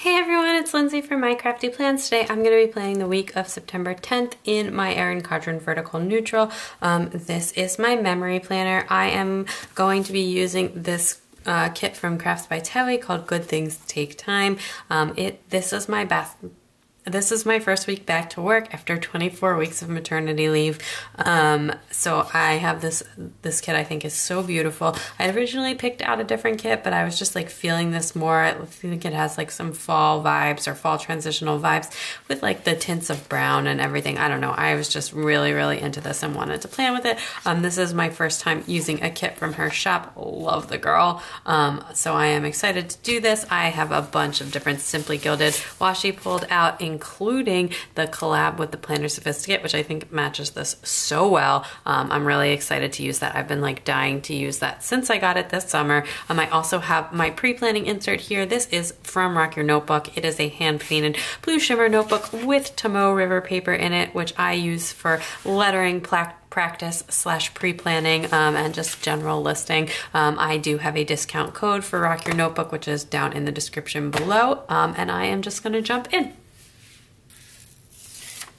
Hey everyone, it's Lindsay from My Crafty Plans. Today I'm going to be playing the week of September 10th in my Erin Condren Vertical Neutral. This is my memory planner. I am going to be using this kit from Crafts by Thaowie called Good Things Take Time. This is my first week back to work after 24 weeks of maternity leave. So I have this kit I think is so beautiful. I originally picked out a different kit, but I was just like feeling this more. I think it has like some fall vibes or fall transitional vibes with like the tints of brown and everything. I don't know. I was just really into this and wanted to plan with it. This is my first time using a kit from her shop. Love the girl. So I am excited to do this. I have a bunch of different Simply Gilded washi pulled out, including the collab with the Planner Sophisticate, which I think matches this so well. I'm really excited to use that. I've been like dying to use that since I got it this summer. I also have my pre-planning insert here. This is from Rock Your Notebook. It is a hand-painted blue shimmer notebook with Tomoe River paper in it, which I use for lettering, practice / pre-planning and just general listing. I do have a discount code for Rock Your Notebook, which is down in the description below, and I am just going to jump in.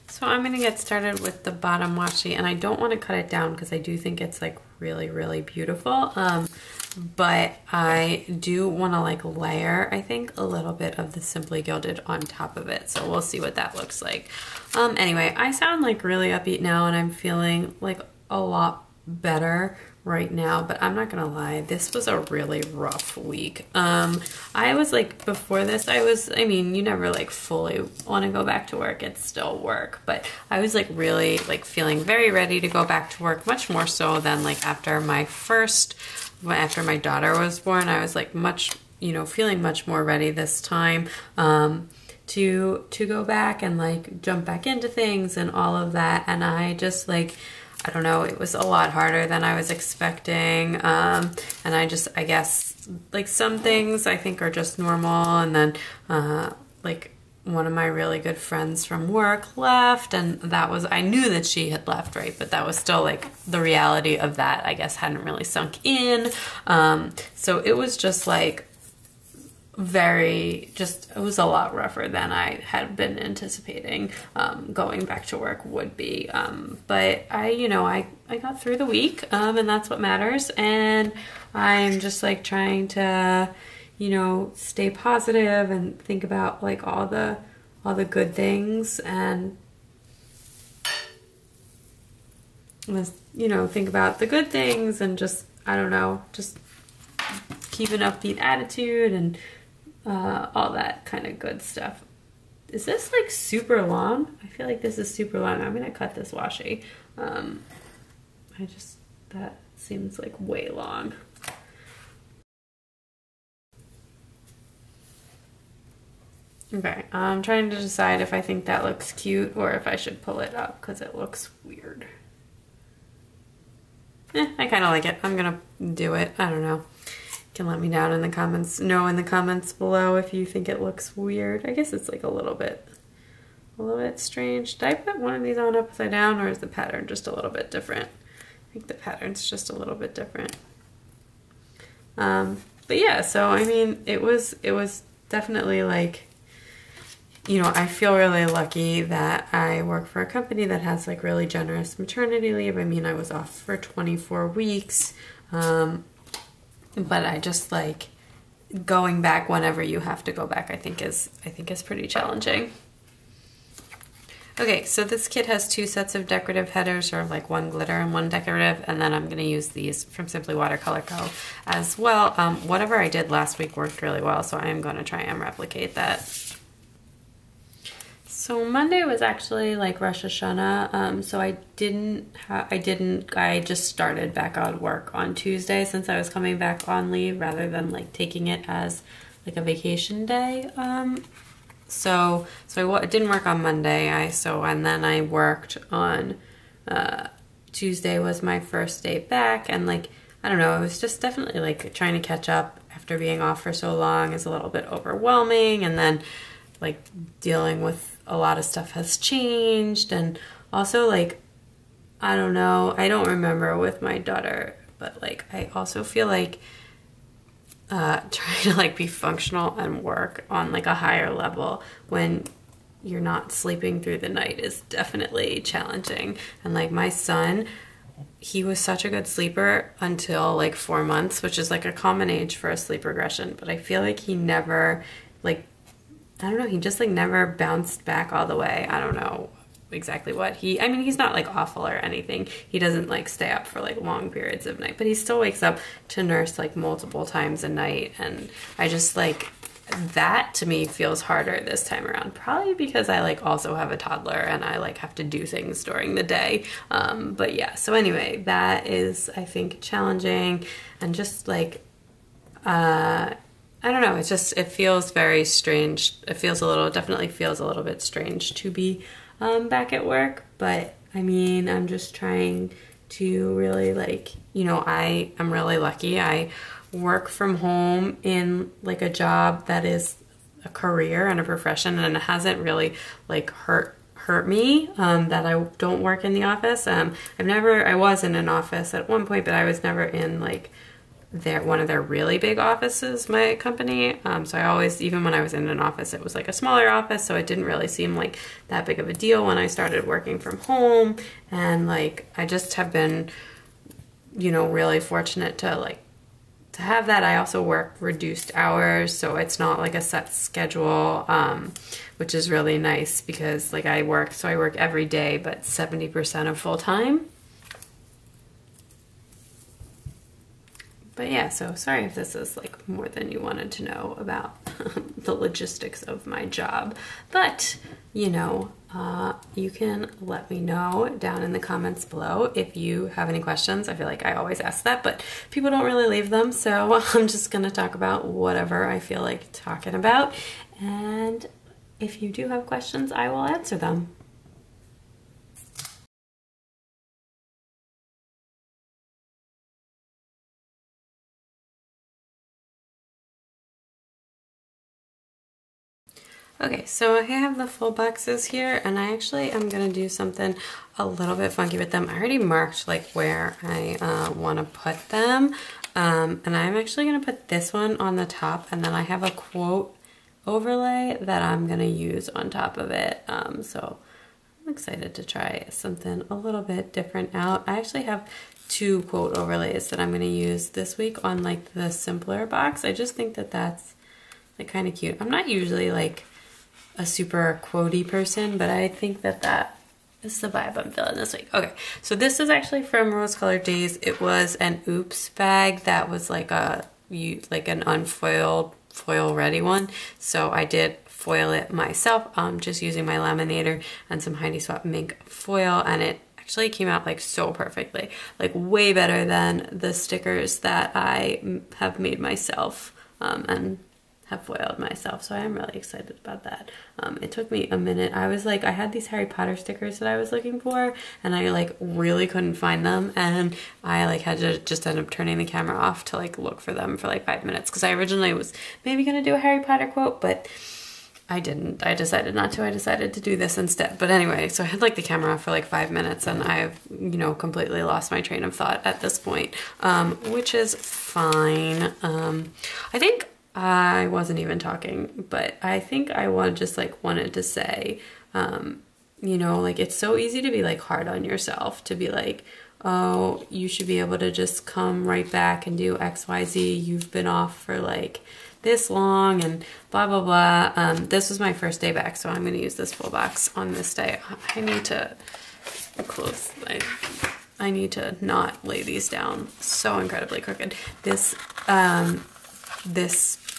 So I'm going to get started with the bottom washi, and I don't want to cut it down because I do think it's like really beautiful, but I do want to like layer, I think, a little bit of the Simply Gilded on top of it, so we'll see what that looks like. Anyway, I sound like really upbeat now and I'm feeling like a lot better right now, but I'm not gonna lie, this was a really rough week. I was like, before this, I mean, you never like fully want to go back to work, it's still work, but I was like really like feeling very ready to go back to work, much more so than like after my daughter was born. I was like feeling much more ready this time to go back and like jump back into things and all of that, and I just like, I don't know, it was a lot harder than I was expecting, and I guess like some things I think are just normal, and then like one of my really good friends from work left, and that was, I knew that she had left, right, but that was still like the reality of that I guess hadn't really sunk in, so it was just like it was a lot rougher than I had been anticipating going back to work would be, but I got through the week, and that's what matters, and I'm just like trying to stay positive and think about like all the good things, and think about the good things, and just, I don't know, just keep an upbeat attitude and all that kind of good stuff. Is this like super long? I feel like this is super long. I'm gonna cut this washi. That seems like way long. Okay, I'm trying to decide if I think that looks cute or if I should pull it up because it looks weird. I kind of like it. I'm gonna do it. I don't know. You can let me down in the comments, in the comments below if you think it looks weird. I guess it's like a little bit strange. Did I put one of these on upside down, or is the pattern just a little bit different? I think the pattern's just a little bit different. But yeah, so I mean, it was definitely like, I feel really lucky that I work for a company that has like really generous maternity leave. I mean, I was off for 24 weeks. But I just like going back whenever you have to go back, I think is pretty challenging. Okay, so this kit has 2 sets of decorative headers, or like one glitter and one decorative, and then I'm gonna use these from Simply Watercolor Co. as well. Whatever I did last week worked really well, so I am gonna try and replicate that. So Monday was actually like Rosh Hashanah, so I just started back on work on Tuesday since I was coming back on leave rather than like taking it as like a vacation day. So I didn't work on Monday, and then I worked on Tuesday was my first day back, and like, I don't know, it was just definitely like trying to catch up after being off for so long is a little bit overwhelming, and then like dealing with a lot of stuff has changed, and also like, I don't know, I don't remember with my daughter, but like I also feel like trying to like be functional and work on like a higher level when you're not sleeping through the night is definitely challenging. And like my son, he was such a good sleeper until like 4 months, which is like a common age for a sleep regression, but I feel like he never like, I don't know, he just like never bounced back all the way. I don't know exactly what I mean, he's not like awful or anything. He doesn't like stay up for like long periods of night, but he still wakes up to nurse like multiple times a night. And I just like, that to me feels harder this time around, probably because I like also have a toddler and I like have to do things during the day. But yeah, so anyway, that is, I think, challenging. And just like, I don't know, it's just, it feels very strange. It feels a little, definitely feels a little bit strange to be back at work. But I mean, I'm just trying to really like, you know, I am really lucky. I work from home in like a job that is a career and a profession, and it hasn't really like hurt me that I don't work in the office. I was in an office at one point, but I was never in like one of their really big offices, my company. So I always, even when I was in an office, it was like a smaller office, so it didn't really seem like that big of a deal when I started working from home. And like, I just have been, you know, really fortunate to have that. I also work reduced hours, so it's not like a set schedule, which is really nice because like I work every day, but 70% of full time. But yeah, so sorry if this is like more than you wanted to know about the logistics of my job. But, you know, you can let me know down in the comments below if you have any questions. I feel like I always ask that, but people don't really leave them. So I'm just going to talk about whatever I feel like talking about. And if you do have questions, I will answer them. Okay, so I have the full boxes here, and I actually am gonna do something a little bit funky with them. I already marked like where I want to put them, and I'm actually gonna put this one on the top, and then I have a quote overlay that I'm gonna use on top of it. So I'm excited to try something a little bit different out. I actually have 2 quote overlays that I'm gonna use this week on like the simpler box. I just think that that's like kind of cute. I'm not usually like a super quotey person, but I think that that is the vibe I'm feeling this week. Okay, so this is actually from Rose Colored Days. It was an oops bag that was like an unfoiled, foil ready one. So I did foil it myself, just using my laminator and some Heidi Swapp mink foil, and it actually came out like so perfectly, like way better than the stickers that I have made myself and have foiled myself. So I am really excited about that. It took me a minute. I was like, I had these Harry Potter stickers that I was looking for, and I like really couldn't find them, and I like had to just end up turning the camera off to like look for them for like 5 minutes, because I originally was maybe gonna do a Harry Potter quote, but I didn't. I decided not to. I decided to do this instead. But anyway, so I had like the camera off for like 5 minutes, and I've, you know, completely lost my train of thought at this point, which is fine. I think I wasn't even talking, but I think I wanted to say, you know, like it's so easy to be like hard on yourself, to be like, oh, you should be able to just come right back and do XYZ. You've been off for like this long and blah, blah, blah. This was my first day back, so I'm going to use this full box on this day. I need to close, I need to not lay these down so incredibly crooked. This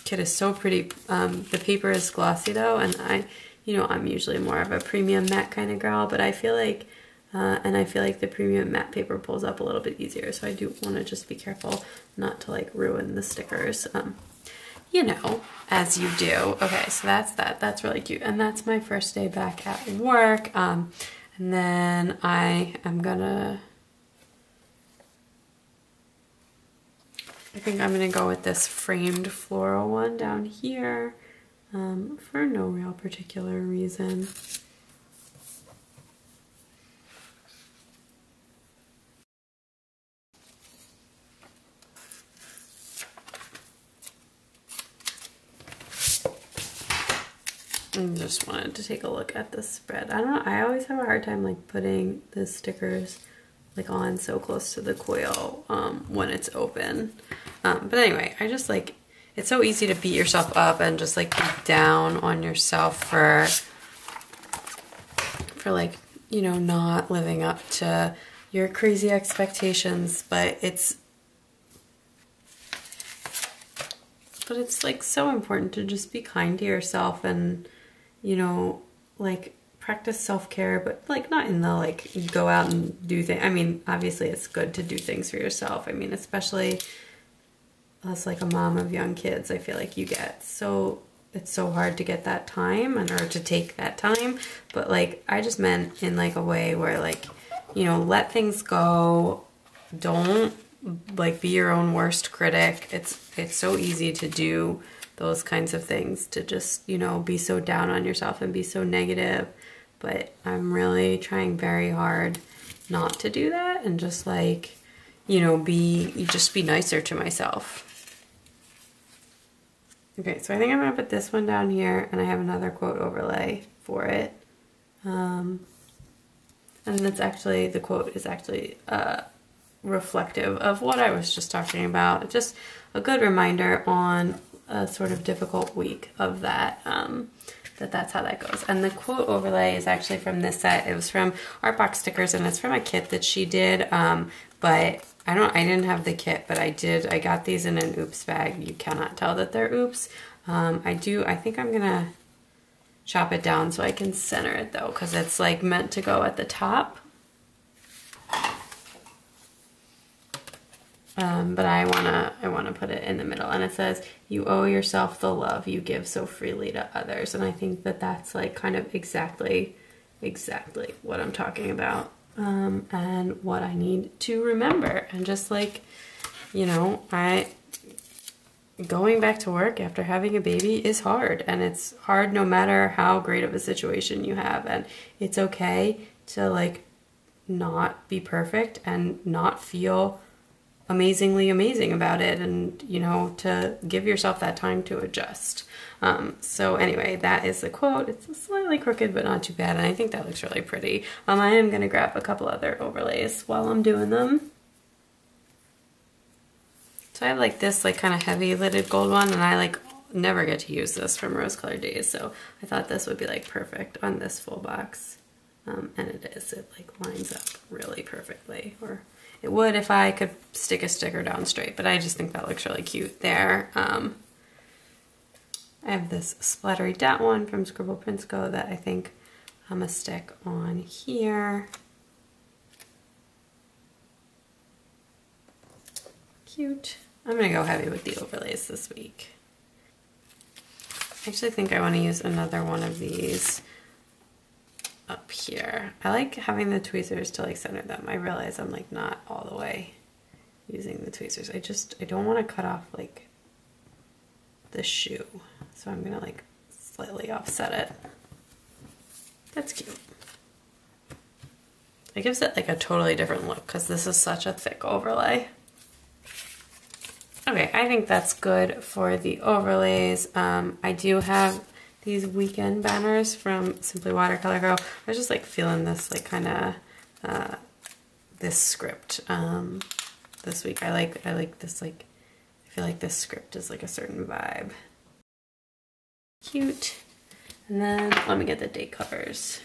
kit is so pretty. The paper is glossy though, and I'm usually more of a premium matte kind of girl, but I feel like, the premium matte paper pulls up a little bit easier, so I do want to just be careful not to like ruin the stickers, you know, as you do. Okay, so that's that. That's really cute, and that's my first day back at work, and then I think I'm gonna go with this framed floral one down here, for no real particular reason. I just wanted to take a look at this spread. I don't know, I always have a hard time like putting the stickers like on so close to the coil when it's open. But anyway, I just like, it's so easy to beat yourself up and just like be down on yourself for like, you know, not living up to your crazy expectations, but it's like so important to just be kind to yourself and, you know, like practice self-care, but like not in the like go out and do things. I mean, obviously it's good to do things for yourself. I mean, especially as like a mom of young kids, I feel like you get so, it's so hard to get that time or to take that time. But like, I just meant in like a way where like, you know, let things go. Don't like be your own worst critic. It's so easy to do those kinds of things, to just, you know, be so down on yourself and be so negative. But I'm really trying very hard not to do that and just like, you know, just be nicer to myself. Okay, so I think I'm gonna put this one down here, and I have another quote overlay for it. And it's actually, the quote is actually reflective of what I was just talking about. Just a good reminder on a sort of difficult week of that, that's how that goes. And the quote overlay is actually from this set. It was from Art Box Stickers, and it's from a kit that she did, but I didn't have the kit, but I got these in an oops bag. You cannot tell that they're oops. I think I'm gonna chop it down so I can center it though, because it's like meant to go at the top. But I wanna put it in the middle, and it says, "You owe yourself the love you give so freely to others." And I think that that's like kind of exactly what I'm talking about, and what I need to remember. And just like, you know, going back to work after having a baby is hard, and it's hard no matter how great of a situation you have, and it's okay to like not be perfect and not feel amazingly amazing about it, and you know, to give yourself that time to adjust. So anyway, that is the quote. It's slightly crooked, but not too bad, and I think that looks really pretty. I am gonna grab a couple other overlays while I'm doing them. So I have like this like kind of heavy lidded gold one, and I like never get to use this from Rose Colored Days, so I thought this would be like perfect on this full box. And it is. It like lines up really perfectly, or it would if I could stick a sticker down straight, but I just think that looks really cute there. I have this splattery dot one from Scribble Prints Co. that I think I'm gonna stick on here. Cute. I'm gonna go heavy with the overlays this week. I actually think I want to use another one of these up here. I like having the tweezers to like center them. I realize I'm like not all the way using the tweezers. I don't want to cut off like the shoe, so I'm gonna like slightly offset it. That's cute. It gives it like a totally different look because this is such a thick overlay. Okay, I think that's good for the overlays. I do have these weekend banners from Simply Watercolor Co. I was just like feeling this like kind of this script this week. I like this, like I feel like this script is like a certain vibe. Cute. And then let me get the date covers.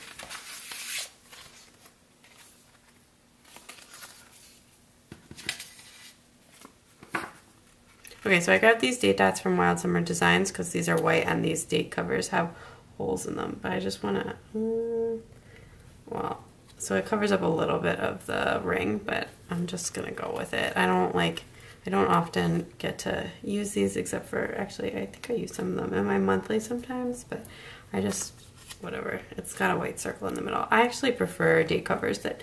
Okay, so I got these date dots from Wild Summer Designs because these are white and these date covers have holes in them. But I just want to, well, so it covers up a little bit of the ring, but I'm just going to go with it. I don't often get to use these except for, actually, I think I use some of them in my monthly sometimes, but I just, whatever. It's got a white circle in the middle. I actually prefer date covers that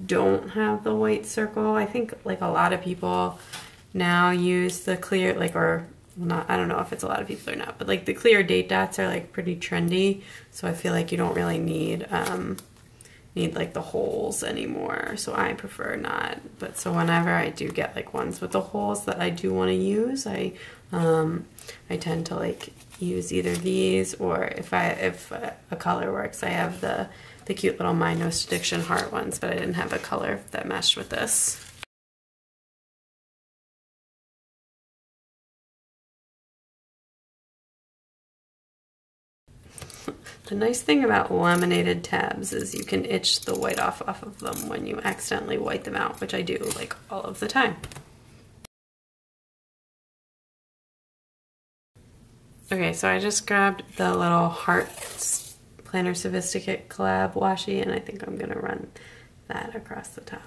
don't have the white circle. I think like a lot of people now use the clear, like, or not, I don't know if it's a lot of people or not, but like the clear date dots are like pretty trendy, so I feel like you don't really need like the holes anymore, so I prefer not. But so whenever I do get like ones with the holes that I do want to use, I tend to like use either these, or if a color works, I have the cute little My No Addiction heart ones, but I didn't have a color that matched with this. The nice thing about laminated tabs is you can itch the white off of them when you accidentally white them out, which I do like all of the time. Okay, so I just grabbed the little Hearts Planner Sophisticate collab washi, and I think I'm gonna run that across the top.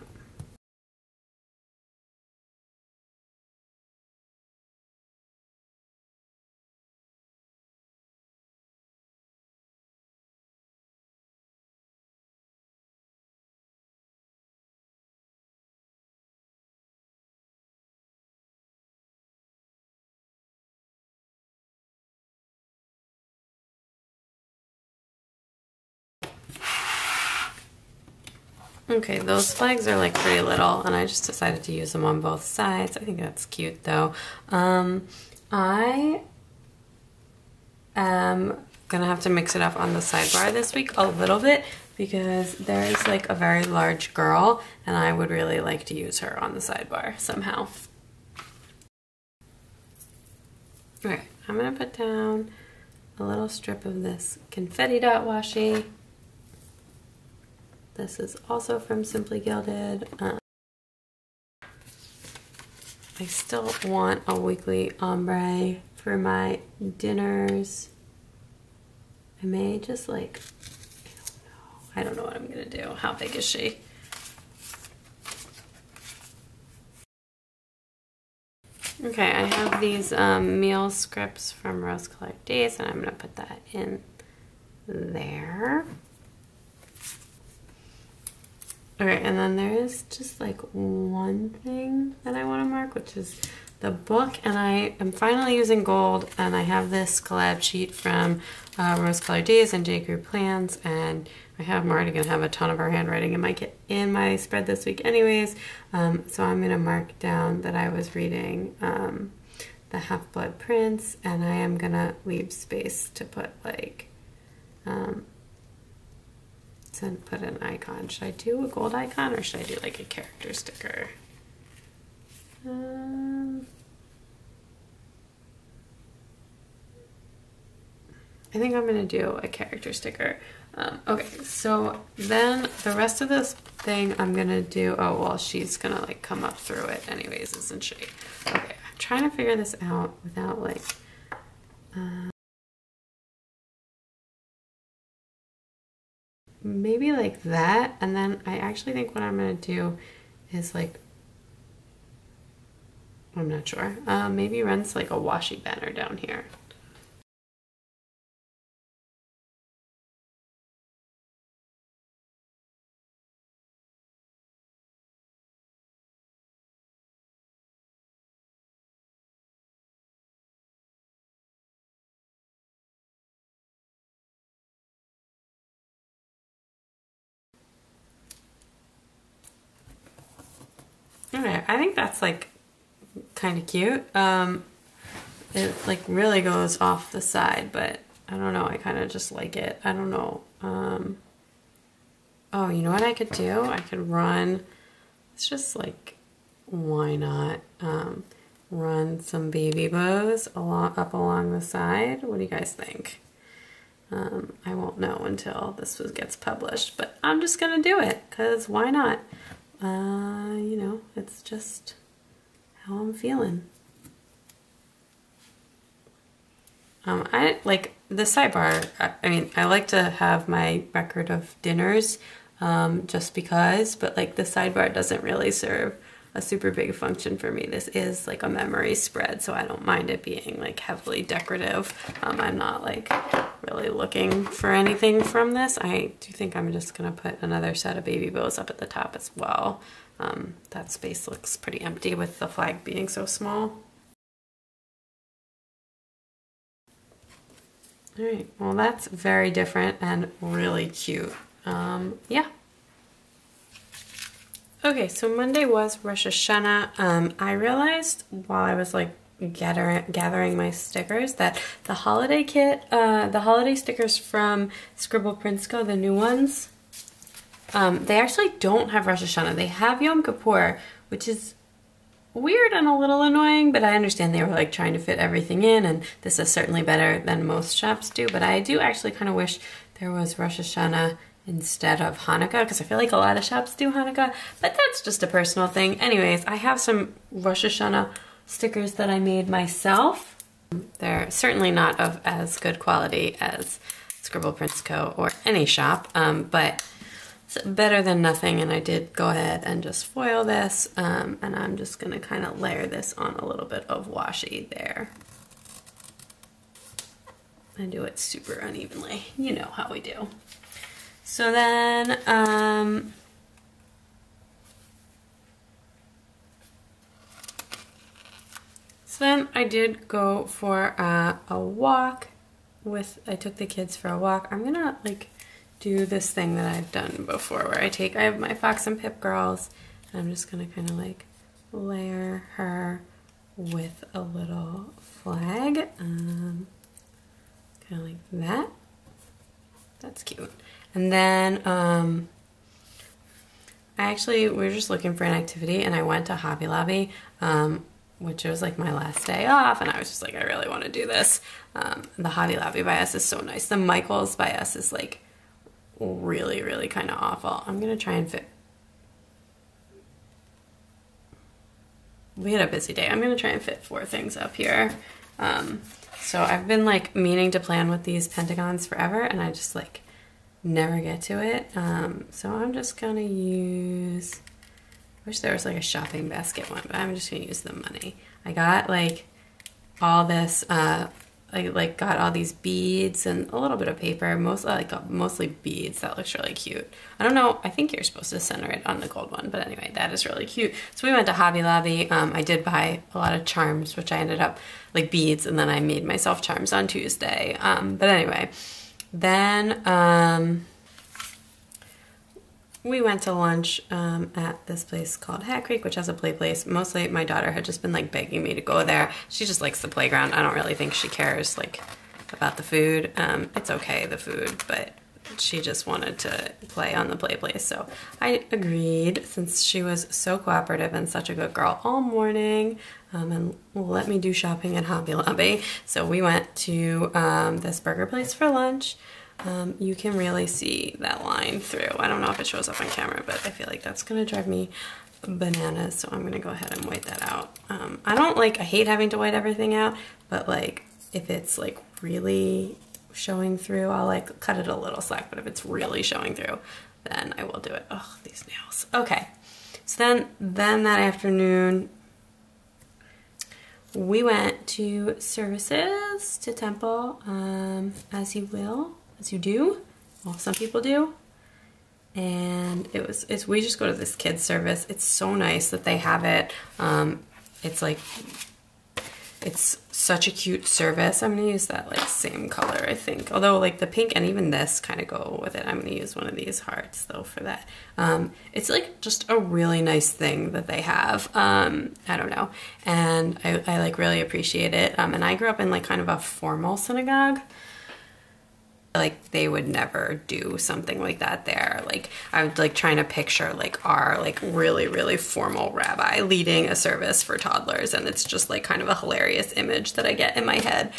Okay, those flags are like pretty little, and I just decided to use them on both sides. I think that's cute though. I am gonna have to mix it up on the sidebar this week a little bit because there's like a very large girl and I would really like to use her on the sidebar somehow. Okay, I'm gonna put down a little strip of this confetti dot washi. This is also from Simply Gilded. I still want a weekly ombre for my dinners. I may just like, I don't know what I'm gonna do. How big is she? Okay, I have these meal scripts from Rose Colored Days, and I'm gonna put that in there. Okay, and then there is just like one thing that I want to mark, which is the book, and I am finally using gold, and I have this collab sheet from Rose Colored Days and J. Crew Plans, and I'm already going to have a ton of her handwriting in my spread this week anyways, so I'm going to mark down that I was reading the Half-Blood Prince, and I am going to leave space to put like and put an icon. Should I do a gold icon or should I do like a character sticker? I think I'm gonna do a character sticker. Okay, so then the rest of this thing I'm gonna do, oh well, she's gonna like come up through it anyways, isn't she? Okay, I'm trying to figure this out without like maybe like that, and then I actually think what I'm gonna do is like, I'm not sure, maybe runs like a washi banner down here. Okay, I think that's like kind of cute. It like really goes off the side, but I don't know, I kind of just like it. I don't know. Oh, you know what I could do? I could run, it's just like, why not? Run some baby bows up along the side. What do you guys think? I won't know until this gets published, but I'm just gonna do it because why not? You know, it's just how I'm feeling. I like the sidebar. I mean, I like to have my record of dinners just because, but like the sidebar doesn't really serve a super big function for me. This is like a memory spread, so I don't mind it being like heavily decorative. I'm not like really looking for anything from this. I do think I'm just gonna put another set of baby bows up at the top as well. That space looks pretty empty with the flag being so small. All right, well that's very different and really cute. Yeah. Okay, so Monday was Rosh Hashanah. I realized while I was like gathering my stickers. That the holiday kit, the holiday stickers from Scribble Prints Co., the new ones, they actually don't have Rosh Hashanah. They have Yom Kippur, which is weird and a little annoying, but I understand they were like trying to fit everything in, and this is certainly better than most shops do. But I do actually kind of wish there was Rosh Hashanah instead of Hanukkah, because I feel like a lot of shops do Hanukkah, but that's just a personal thing. Anyways, I have some Rosh Hashanah stickers that I made myself. They're certainly not of as good quality as Scribble Prints Co. or any shop, but it's better than nothing. And I did go ahead and just foil this, and I'm just gonna kind of layer this on a little bit of washi there. I do it super unevenly. You know how we do. So then, I did go for a walk I took the kids for a walk. I'm gonna like do this thing that I've done before where I have my Fox and Pip girls, and I'm just gonna kind of like layer her with a little flag, kind of like that. That's cute. And then we were just looking for an activity, and I went to Hobby Lobby, which was like my last day off, and I was just like, I really want to do this. The Hobby Lobby by us is so nice. The Michaels by us is like really, really kind of awful. I'm gonna try and fit. We had a busy day. I'm gonna try and fit 4 things up here. So I've been like meaning to plan with these pentagons forever, and I just like never get to it. So I'm just gonna use, I wish there was like a shopping basket one, but I'm just gonna use the money. I got like all this, I like got all these beads and a little bit of paper, mostly beads. That looks really cute. I don't know, I think you're supposed to center it on the gold one, but anyway, that is really cute. So we went to Hobby Lobby. I did buy a lot of charms, which I ended up like beads, and then I made myself charms on Tuesday. But anyway, then we went to lunch at this place called Hat Creek, which has a play place. Mostly my daughter had just been like begging me to go there. She just likes the playground. I don't really think she cares like about the food. It's okay, the food, but she just wanted to play on the play place. So I agreed, since she was so cooperative and such a good girl all morning, and let me do shopping at Hobby Lobby. So we went to this burger place for lunch. You can really see that line through. I don't know if it shows up on camera, but I feel like that's gonna drive me bananas, so I'm gonna go ahead and white that out. I hate having to white everything out, but like if it's like really showing through, I'll like cut it a little slack, but if it's really showing through, then I will do it. Oh, these nails. Okay, so then that afternoon, we went to services to Temple, as you do. Well, some people do. And we just go to this kids service. It's so nice that they have it. It's such a cute service. I'm gonna use that like same color, I think. Although like the pink and even this kind of go with it. I'm gonna use one of these hearts though for that. It's like just a really nice thing that they have. I don't know. And I like really appreciate it. And I grew up in like kind of a formal synagogue. Like they would never do something like that there. Like I would like trying to picture like our like really, really formal rabbi leading a service for toddlers, and it's just like kind of a hilarious image that I get in my head.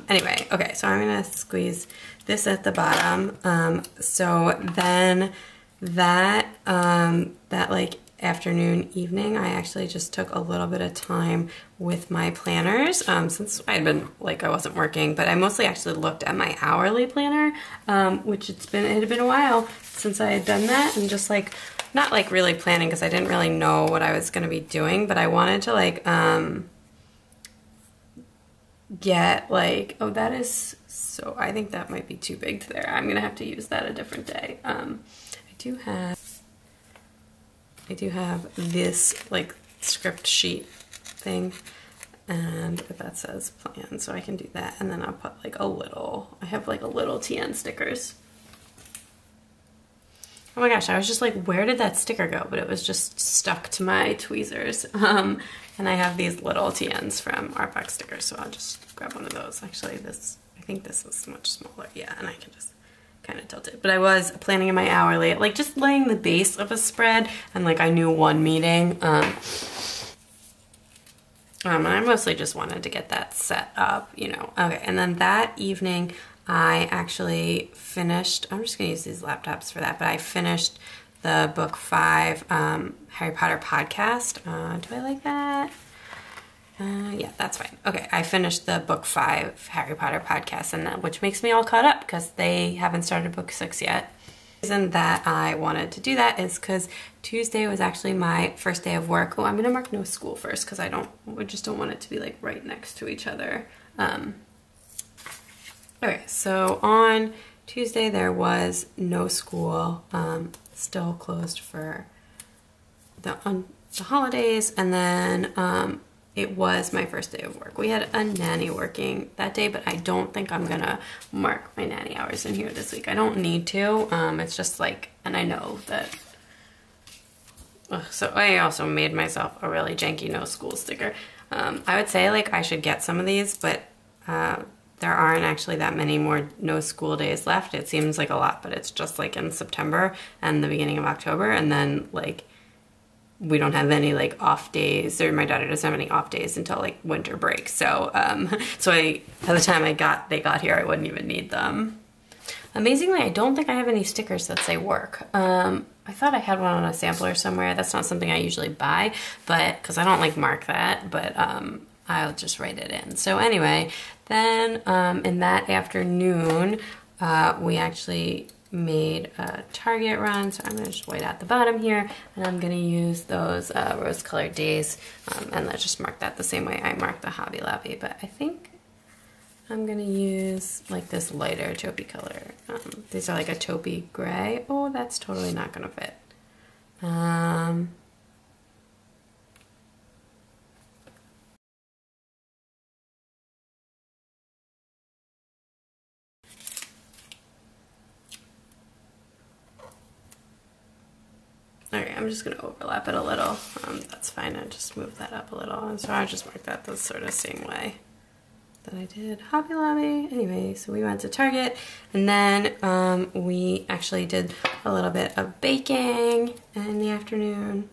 Anyway, okay, so I'm gonna squeeze this at the bottom. So then that like afternoon, evening, I actually just took a little bit of time with my planners, since I wasn't working, but I mostly actually looked at my hourly planner, which it had been a while since I had done that, and just like, not like really planning, because I didn't really know what I was going to be doing, but I wanted to like, get like, oh, that is, so I think that might be too big there. I'm going to have to use that a different day. I do have this like script sheet thing, and that says plan, so I can do that, and then I'll put like I have like a little TN stickers. Oh my gosh, I was just like, where did that sticker go? But it was just stuck to my tweezers. And I have these little TNs from Artbox stickers, so I'll just grab one of those. Actually, I think this is much smaller. Yeah, and I can just kind of tilt it. But I was planning in my hourly, like just laying the base of a spread, and like I knew one meeting. And I mostly just wanted to get that set up, you know. Okay, and then that evening, I actually finished, I'm just gonna use these laptops for that, but I finished the book 5 Harry Potter podcast. Do I like that? Yeah, that's fine. Okay, I finished the book 5 Harry Potter podcast, and which makes me all caught up because they haven't started book 6 yet. The reason that I wanted to do that is because Tuesday was actually my first day of work. Oh, I'm gonna mark no school first because I just don't want it to be like right next to each other. Okay, so on Tuesday there was no school, still closed for the holidays, and then it was my first day of work. We had a nanny working that day, but I don't think I'm gonna mark my nanny hours in here this week. I don't need to. It's just like, and I know that. So I also made myself a really janky no school sticker. I would say like I should get some of these, but there aren't actually that many more no school days left. It seems like a lot, but it's just like in September and the beginning of October, and then like we don't have any like off days, or my daughter doesn't have any off days until like winter break. So so by the time they got here, I wouldn't even need them. Amazingly, I don't think I have any stickers that say work. I thought I had one on a sampler somewhere. That's not something I usually buy, but because I don't like mark that, but I'll just write it in. So anyway, then in that afternoon, we actually made a Target run, so I'm gonna just white out the bottom here, and I'm gonna use those rose-colored days, and let's just mark that the same way I marked the Hobby Lobby, but I think I'm gonna use like this lighter taupey color. These are like a taupey gray. Oh, that's totally not gonna fit. Alright, I'm just going to overlap it a little. That's fine, I just moved that up a little. And so I just marked that the sort of same way that I did Hobby Lobby. Anyway, so we went to Target, and then we actually did a little bit of baking in the afternoon.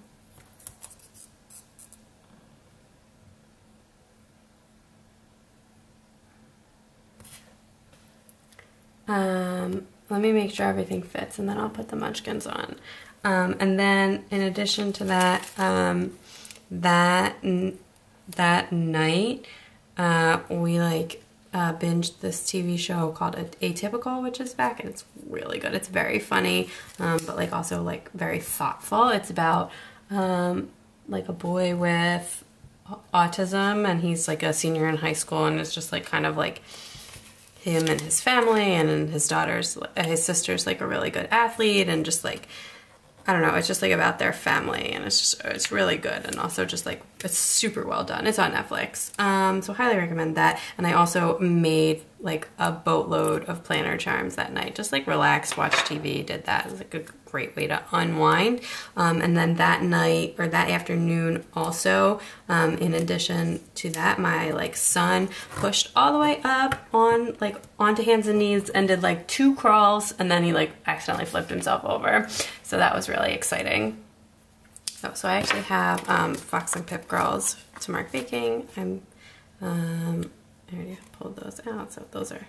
Let me make sure everything fits, and then I'll put the munchkins on. And then in addition to that, that night, we like binged this TV show called Atypical, which is back, and it's really good. It's very funny, but like also like very thoughtful. It's about like a boy with autism, and he's like a senior in high school, and it's just like kind of like him and his family, and his sister's like a really good athlete, and just like, I don't know, it's just like about their family, and it's really good, and also just like, it's super well done. It's on Netflix, so highly recommend that. And I also made like a boatload of planner charms that night, just like relax, watch TV, did that. It was like a great way to unwind. And then that night, or that afternoon also, in addition to that, my like son pushed all the way up on like onto hands and knees and did like 2 crawls, and then he like accidentally flipped himself over. So that was really exciting. Oh, so I actually have Fox and Pip Girls to mark baking. I already pulled those out, so those are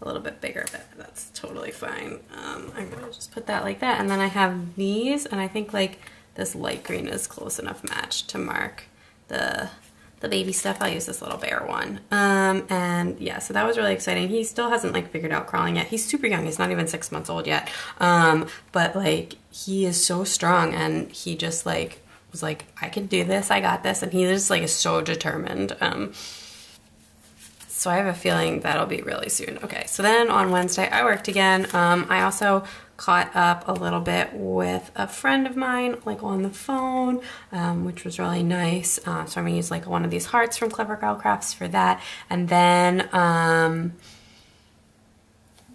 a little bit bigger, but that's totally fine. I'm gonna just put that like that, and then I have these, and I think like this light green is close enough match to mark the baby stuff. I'll use this little bear one. And yeah, so that was really exciting. He still hasn't like figured out crawling yet. He's super young. He's not even 6 months old yet. But like he is so strong, and he just like was like, I can do this. I got this. And he just like is so determined. So I have a feeling that'll be really soon. Okay, so then on Wednesday I worked again. I also caught up a little bit with a friend of mine, like on the phone, which was really nice. So I'm gonna use like one of these hearts from Clever Girl Crafts for that. And then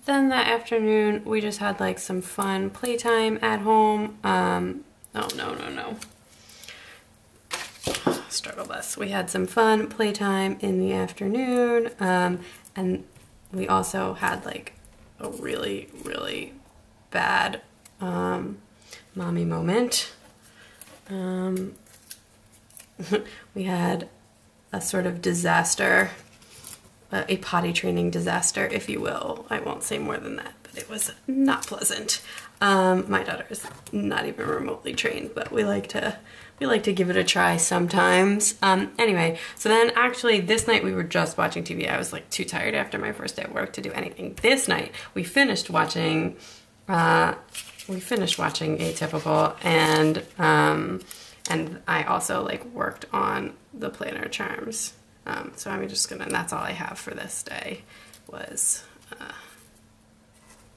then that afternoon we just had like some fun playtime at home. Oh, no. Struggle bus. We had some fun playtime in the afternoon, and we also had like a really, really bad mommy moment. We had a sort of disaster, a potty training disaster, if you will. I won't say more than that, but it was not pleasant. My daughter is not even remotely trained, but we like to give it a try sometimes. Anyway, so then actually this night we were just watching TV. I was like too tired after my first day at work to do anything. This night we finished watching Atypical, and I also like worked on the planner charms. So I'm just gonna, and that's all I have for this day was,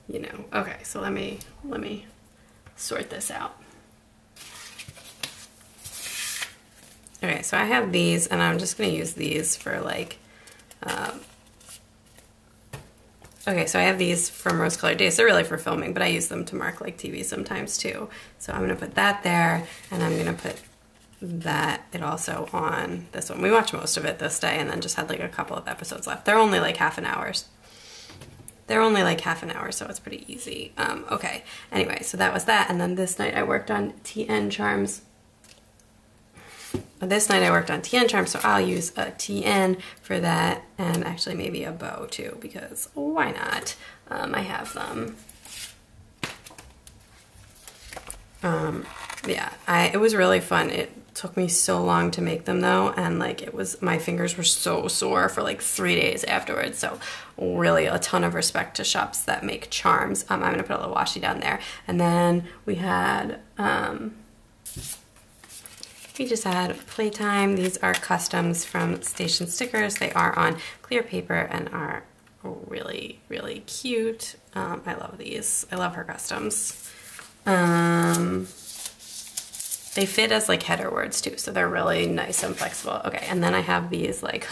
you know, okay, so let me sort this out. Okay, so I have these, and I'm just gonna use these for like, okay, so I have these from Rose Colored Days. They're really for filming, but I use them to mark like TV sometimes too. So I'm gonna put that there, and I'm gonna put it also on this one. We watched most of it this day and then just had like a couple of episodes left. They're only like half an hour. So it's pretty easy. Okay, anyway, so that was that. And then this night I worked on TN charms. So I'll use a TN for that, and actually maybe a bow too, because why not? I have them. Yeah, it was really fun. It took me so long to make them though, and like my fingers were so sore for like 3 days afterwards. So really a ton of respect to shops that make charms. I'm gonna put a little washi down there. And then we had, we just had playtime. These are customs from Station Stickers. They are on clear paper and are really, really cute. I love these. I love her customs. They fit as like header words too, so they're really nice and flexible. Okay, and then I have these like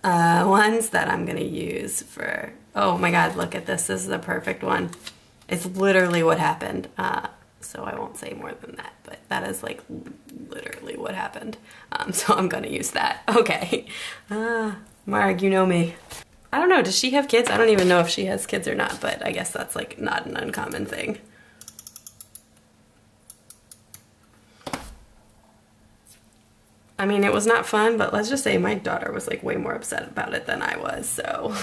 ones that I'm gonna use for, oh my god, look at this. This is the perfect one. It's literally what happened. So I won't say more than that, but that is like literally what happened. So I'm gonna use that. Okay. Marg, you know me. I don't know, does she have kids? I don't even know if she has kids or not, but I guess that's like not an uncommon thing. I mean, it was not fun, but let's just say my daughter was like way more upset about it than I was, so.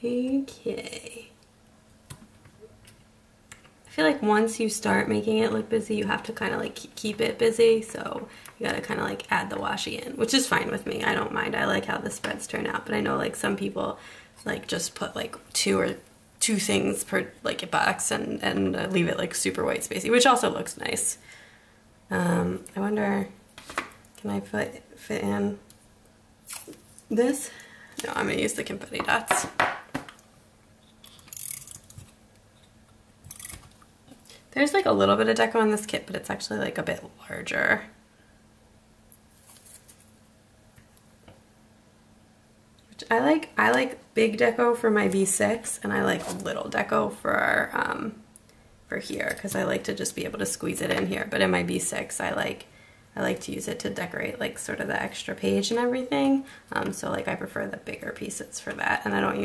Okay. I feel like once you start making it look busy, you have to kind of like keep it busy, so you gotta kind of like add the washi in, which is fine with me. I don't mind. I like how the spreads turn out, but I know like some people like just put like two things per like a box and leave it like super white spacey, which also looks nice. I wonder, can I fit in this? No, I'm gonna use the confetti dots. There's like a little bit of deco in this kit, but it's actually like a bit larger. Which I like big deco for my B6, and I like little deco for here, because I like to just be able to squeeze it in here. But in my B6, I like to use it to decorate like sort of the extra page and everything. So like I prefer the bigger pieces for that, and I don't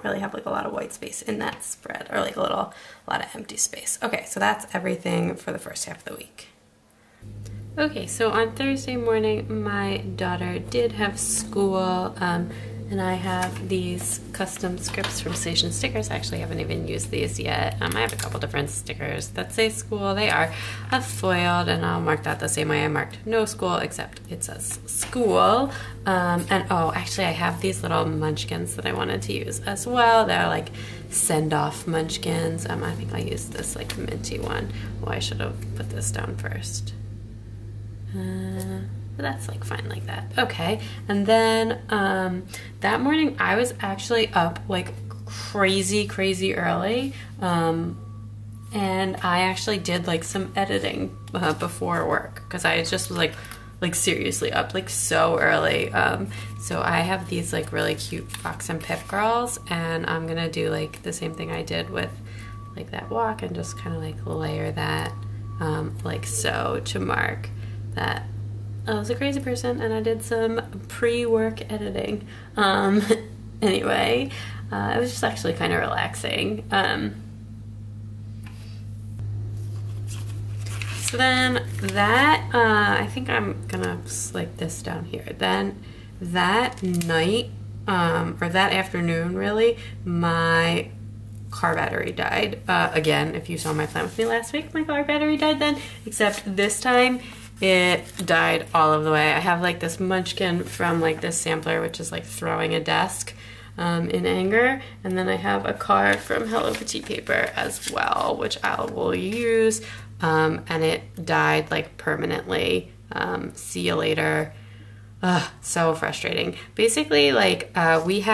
really have like a lot of white space in that spread, or like a lot of empty space. Okay, so that's everything for the first half of the week. Okay, so on Thursday morning, my daughter did have school, and I have these custom scripts from Station Stickers. I actually haven't even used these yet. I have a couple different stickers that say school. They are foiled, and I'll mark that the same way I marked no school, except it says school. And oh, actually I have these little munchkins that I wanted to use as well. They're like send-off munchkins. I think I used this like minty one. Well, I should have put this down first. But that's like fine like that. Okay, and then that morning I was actually up like crazy early, and I actually did like some editing before work, because I just was like like seriously up like so early. So I have these like really cute Fox and Pip girls, and I'm gonna do like the same thing I did with like that walk and just kind of like layer that like so to mark that I was a crazy person and I did some pre-work editing. Anyway, it was just actually kind of relaxing. So then that, I think I'm gonna slide this down here. Then that night, or that afternoon really, my car battery died. Again, if you saw my plan with me last week, my car battery died then, except this time it died all of the way. I have like this munchkin from like this sampler, which is like throwing a desk in anger, and then I have a card from Hello Petite Paper as well, which I will use. And it died like permanently. See you later. So frustrating. Basically, like we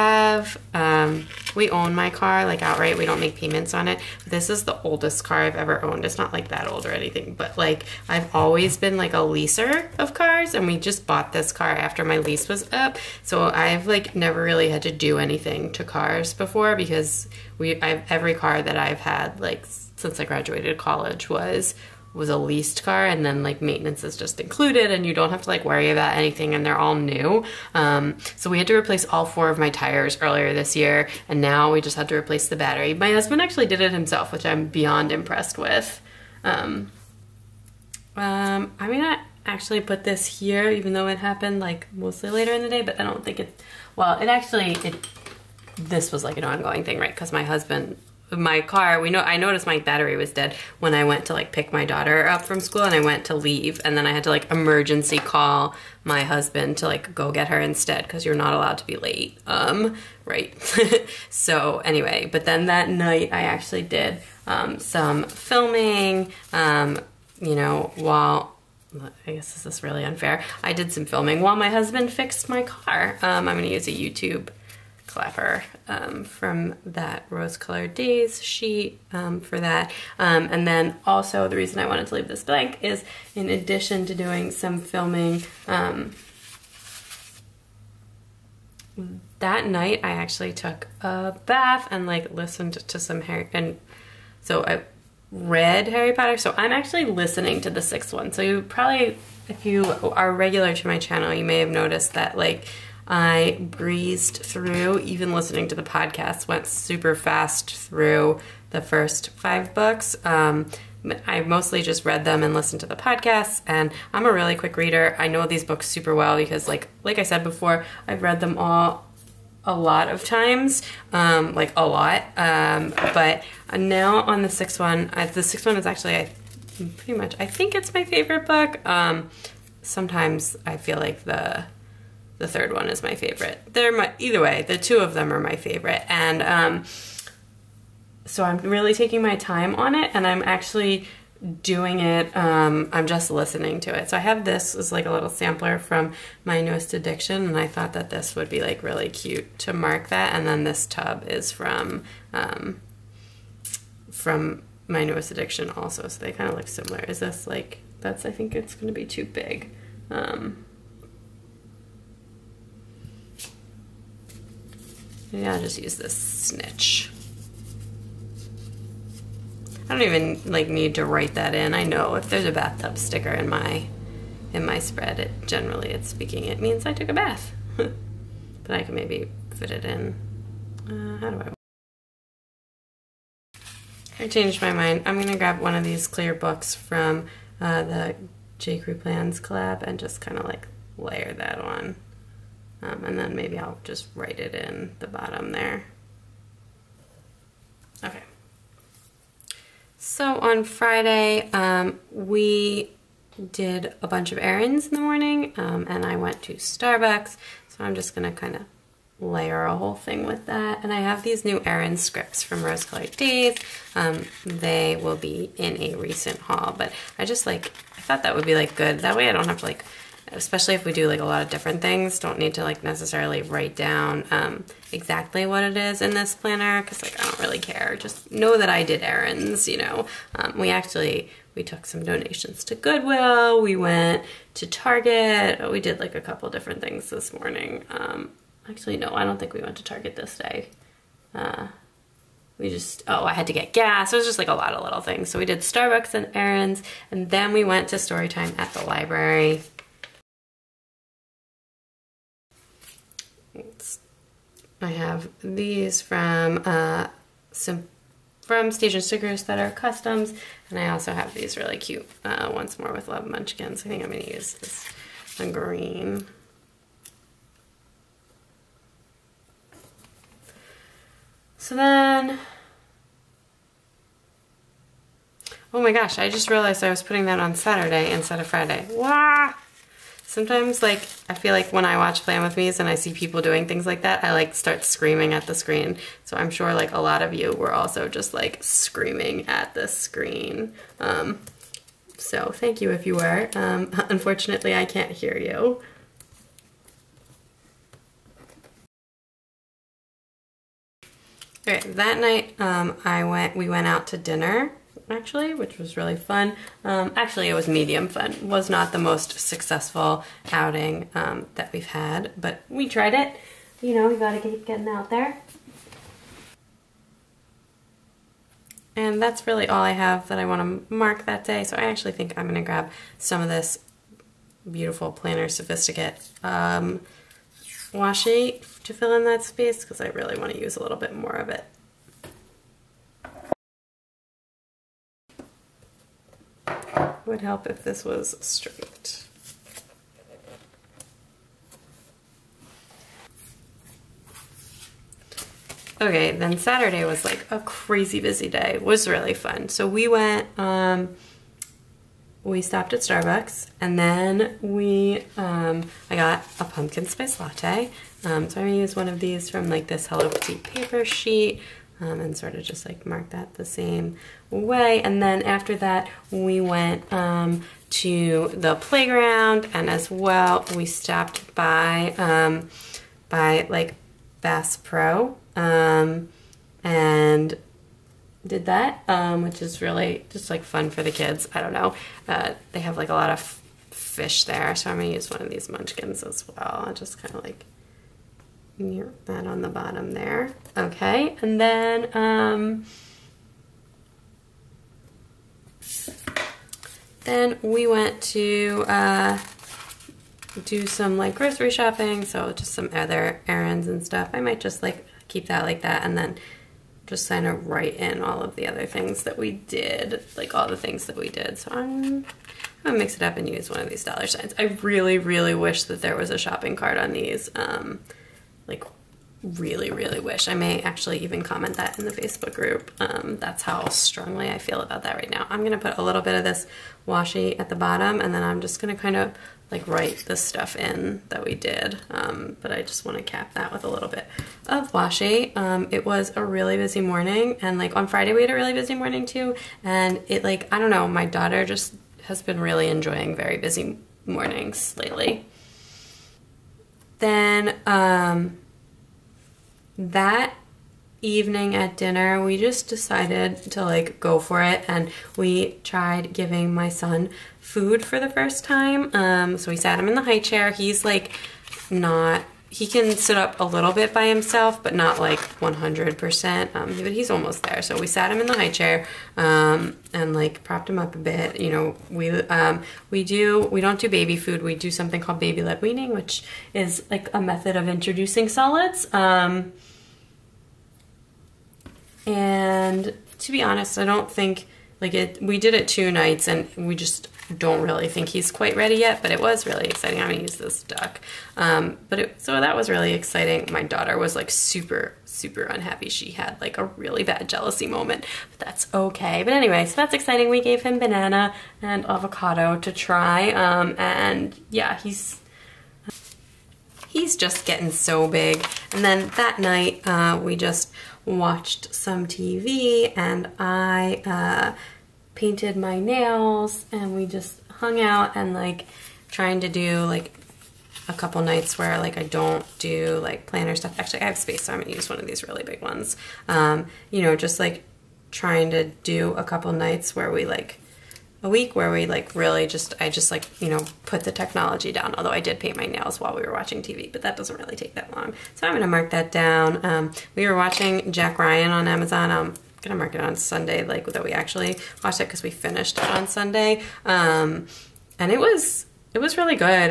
own my car like outright. We don't make payments on it. This is the oldest car I've ever owned. It's not like that old or anything, but like I've always been like a leaser of cars, and we just bought this car after my lease was up. So I've like never really had to do anything to cars before, because every car that I've had like since I graduated college was a leased car, and then like maintenance is just included and you don't have to like worry about anything, and they're all new. So we had to replace all 4 of my tires earlier this year, and now we just had to replace the battery. My husband actually did it himself, which I'm beyond impressed with. I'm gonna actually put this here, even though it happened like mostly later in the day, but I don't think this was like an ongoing thing, right? Because my car, I noticed my battery was dead when I went to like pick my daughter up from school, and I went to leave, and then I had to like emergency call my husband to like go get her instead, because you're not allowed to be late, right? So anyway, but then that night I actually did some filming, you know, while, I guess this is really unfair, I did some filming while my husband fixed my car. I'm gonna use a YouTube clapper from that Rose Colored Days sheet for that. And then also the reason I wanted to leave this blank is, in addition to doing some filming, that night I actually took a bath and like listened to some Harry, and so I read Harry Potter. So I'm actually listening to the 6th one. So you probably, if you are regular to my channel, you may have noticed that like I breezed through, even listening to the podcast, went super fast through the first 5 books. I mostly just read them and listened to the podcasts, and I'm a really quick reader. I know these books super well because like I said before, I've read them all a lot of times, like a lot. But now on the 6th one, the 6th one is actually, I think it's my favorite book. Sometimes I feel like the 3rd one is my favorite. Either way, the 2 of them are my favorite. And so I'm really taking my time on it, and I'm actually doing it, I'm just listening to it. So I have this as like a little sampler from My Newest Addiction, and I thought that this would be like really cute to mark that. And then this tub is from My Newest Addiction also, so they kind of look similar. Is this like, I think it's gonna be too big. Maybe I'll just use this snitch. I don't even like need to write that in. I know if there's a bathtub sticker in my spread, it means I took a bath. But I can maybe fit it in. How do I changed my mind. I'm gonna grab one of these clear books from the J. Crew Plans collab and just kind of like layer that on. And then maybe I'll just write it in the bottom there. Okay. So on Friday, we did a bunch of errands in the morning, and I went to Starbucks. So I'm just gonna kind of layer a whole thing with that. And I have these new errand scripts from Rose Colored Days. They will be in a recent haul, but I thought that would be like good. That way I don't have to like especially if we do like a lot of different things, don't need to like necessarily write down exactly what it is in this planner, because like I don't really care. Just know that I did errands, you know. We took some donations to Goodwill, we went to Target, we did like a couple different things this morning. Actually, no, I don't think we went to Target this day. I had to get gas. It was just like a lot of little things. So we did Starbucks and errands, and then we went to story time at the library. I have these from Stage and Stickers that are customs, and I also have these really cute Once More with Love munchkins. I think I'm going to use this one green. So then, oh my gosh, I just realized I was putting that on Saturday instead of Friday. Wow! Sometimes, like, I feel like when I watch Plan With Me's and I see people doing things like that, I like start screaming at the screen. So I'm sure like a lot of you were also just like screaming at the screen. So thank you if you were. Unfortunately, I can't hear you. All right, that night we went out to dinner, actually, which was really fun. Actually, it was medium fun. It was not the most successful outing that we've had, but we tried it. You know, you gotta keep getting out there. And that's really all I have that I want to mark that day. So I actually think I'm gonna grab some of this beautiful Planner Sophisticate washi to fill in that space, because I really want to use a little bit more of it. It would help if this was straight. Okay, then Saturday was like a crazy busy day. It was really fun. So we went, we stopped at Starbucks, and then I got a pumpkin spice latte. So I'm gonna use one of these from like this Hello Petite paper sheet, and sort of just like mark that the same way. And then after that, we went to the playground, and as well, we stopped by like Bass Pro, and did that, which is really just like fun for the kids. I don't know. They have like a lot of fish there, so I'm gonna use one of these munchkins as well. I'll just kind of like near that on the bottom there. Okay, and then we went to do some like grocery shopping, so just some other errands and stuff. I might just like keep that like that, and then just kind of write in all of the other things that we did, like all the things that we did. So I'm gonna mix it up and use one of these dollar signs. I really, really wish that there was a shopping cart on these. Like really, really wish. I may actually even comment that in the Facebook group. That's how strongly I feel about that right now. I'm gonna put a little bit of this washi at the bottom, and then I'm just gonna kind of like write the stuff in that we did, but I just want to cap that with a little bit of washi. It was a really busy morning, and like on Friday we had a really busy morning too, and it like, I don't know, my daughter just has been really enjoying very busy mornings lately. Then that evening at dinner, we just decided to like go for it, and we tried giving my son food for the first time. So we sat him in the high chair. He's like he can sit up a little bit by himself, but not like 100%, but he's almost there. So we sat him in the high chair, and like propped him up a bit. You know, we don't do baby food. We do something called baby-led weaning, which is like a method of introducing solids. And to be honest, I don't think we did it 2 nights, and we just don't really think he's quite ready yet, but it was really exciting. I'm gonna use this duck. So that was really exciting. My daughter was like super, super unhappy. She had like a really bad jealousy moment, but that's okay. But anyway, so that's exciting. We gave him banana and avocado to try, and yeah, he's just getting so big. And then that night, we just watched some TV, and I painted my nails, and we just hung out and like trying to do like a couple nights where like I don't do like planner stuff. Actually, I have space, so I'm gonna use one of these really big ones. You know, just like trying to do a couple nights where we like a week where we like really just, I just like, you know, put the technology down. Although I did paint my nails while we were watching TV, but that doesn't really take that long. So I'm gonna mark that down. We were watching Jack Ryan on Amazon. I'm gonna mark it on Sunday, like that we actually watched it because we finished it on Sunday. And it was really good.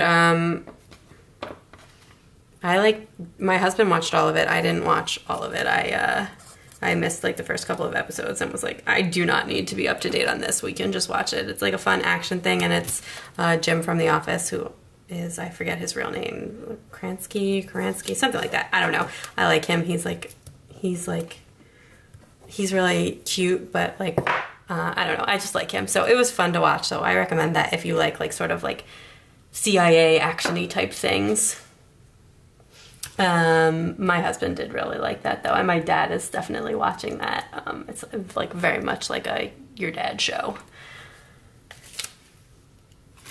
My husband watched all of it. I didn't watch all of it. I missed like the first couple of episodes and was like, I do not need to be up to date on this. We can just watch it. It's like a fun action thing, and it's Jim from The Office, who is, I forget his real name, Kransky, something like that. I don't know. I like him. He's really cute, but like, I don't know. I just like him. So it was fun to watch. So I recommend that if you like sort of like CIA action-y type things. My husband did really like that though, and my dad is definitely watching that. It's like very much like a your dad show.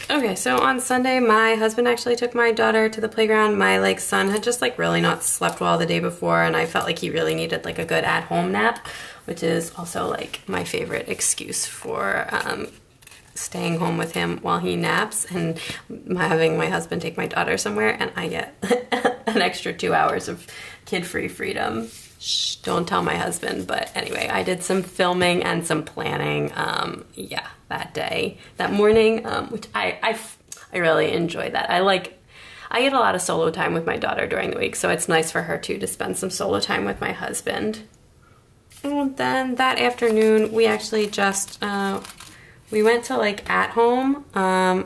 Okay, so on Sunday, my husband actually took my daughter to the playground. My like son had just like really not slept well the day before, and I felt like he really needed like a good at-home nap, which is also like my favorite excuse for staying home with him while he naps, and having my husband take my daughter somewhere, and I get an extra 2 hours of kid-free freedom. Shh, don't tell my husband. But anyway, I did some filming and some planning, yeah, that morning, which I really enjoy that. I get a lot of solo time with my daughter during the week, so it's nice for her too to spend some solo time with my husband. And then that afternoon, we actually just, we went to like At Home,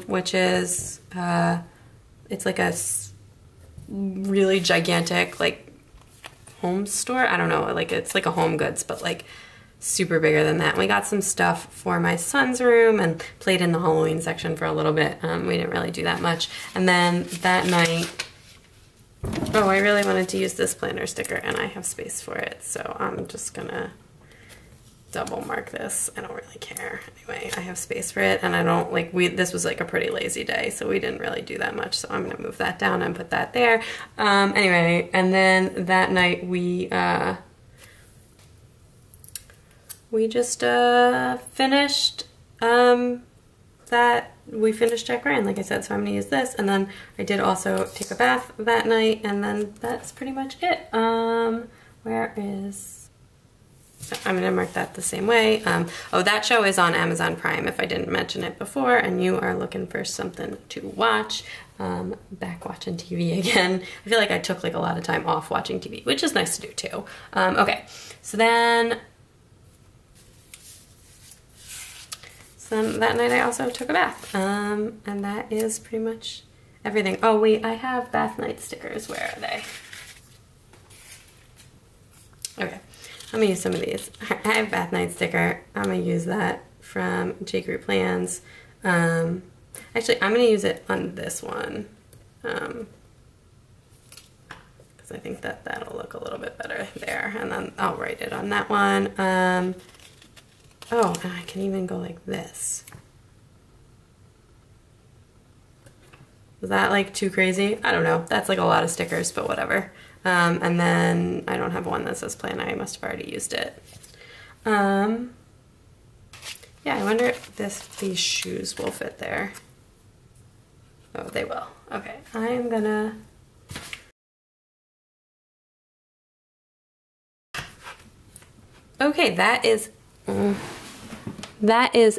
which is, it's like a really gigantic like home store. I don't know, like it's like a Home Goods, but like super bigger than that. We got some stuff for my son's room and played in the Halloween section for a little bit. We didn't really do that much. And then that night, oh, I really wanted to use this planner sticker and I have space for it. So I'm just gonna double mark this. I don't really care. Anyway, I have space for it, and I don't like, this was like a pretty lazy day, so we didn't really do that much. So I'm gonna move that down and put that there. Anyway, and then that night we just finished we finished Jack Ryan, like I said, so I'm gonna use this. And then I did also take a bath that night, and then that's pretty much it. Where is, so I'm gonna mark that the same way. Oh, that show is on Amazon Prime, if I didn't mention it before, and you are looking for something to watch. Back watching TV again. I feel like I took like a lot of time off watching TV, which is nice to do too. Okay, so then that night I also took a bath, and that is pretty much everything. Oh wait, I have bath night stickers. Where are they? Okay. I'm gonna use some of these. I have bath night sticker. I'm gonna use that from J. Crew Plans. Actually, I'm gonna use it on this one because I think that'll look a little bit better there. And then I'll write it on that one. Oh, and I can even go like this. Was that like too crazy? I don't know. That's like a lot of stickers, but whatever. And then I don't have one that says plan. I must have already used it. Yeah, I wonder if these shoes will fit there. Oh, they will. Okay, I'm gonna... Okay, that is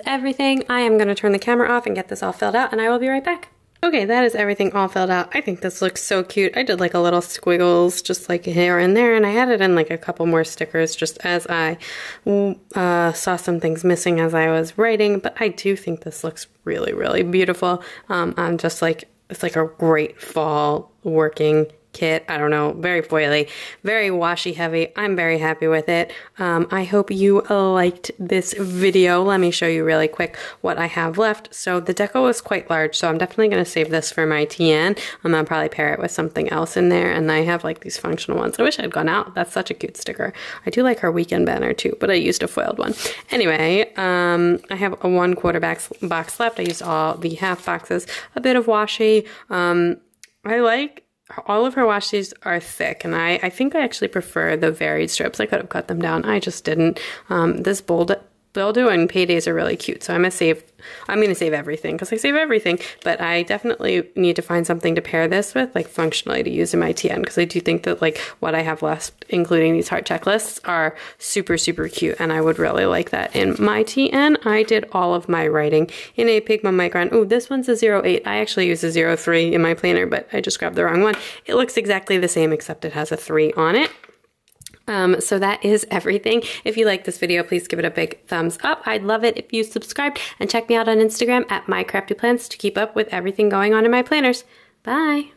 everything. I am gonna turn the camera off and get this all filled out, and I will be right back. Okay, that is everything all filled out. I think this looks so cute. I did like a little squiggles just like here and there, and I added in like a couple more stickers just as I saw some things missing as I was writing, but I do think this looks really, really beautiful. I'm just like, it's like a great fall working kit. I don't know, very foily, very washi heavy. I'm very happy with it. I hope you liked this video. Let me show you really quick what I have left. So the deco was quite large, so I'm definitely going to save this for my TN. I'm going to probably pair it with something else in there, and I have like these functional ones. I wish I'd gone out. That's such a cute sticker. I do like her weekend banner too, but I used a foiled one. Anyway, I have a 1/4 box left. I used all the half boxes, a bit of washi. I like all of her washi's are thick, and I think I actually prefer the varied strips. I could have cut them down. I just didn't. This Buildo and Paydays are really cute, so I'm gonna save everything because I save everything, but I definitely need to find something to pair this with, like functionally to use in my TN, because I do think that like what I have left, including these heart checklists, are super, super cute, and I would really like that in my TN. I did all of my writing in a Pigma Micron. Ooh, this one's a 08. I actually use a 03 in my planner, but I just grabbed the wrong one. It looks exactly the same, except it has a 3 on it. So that is everything. If you like this video, please give it a big thumbs up. I'd love it if you subscribed, and check me out on Instagram at mycraftyplans to keep up with everything going on in my planners. Bye!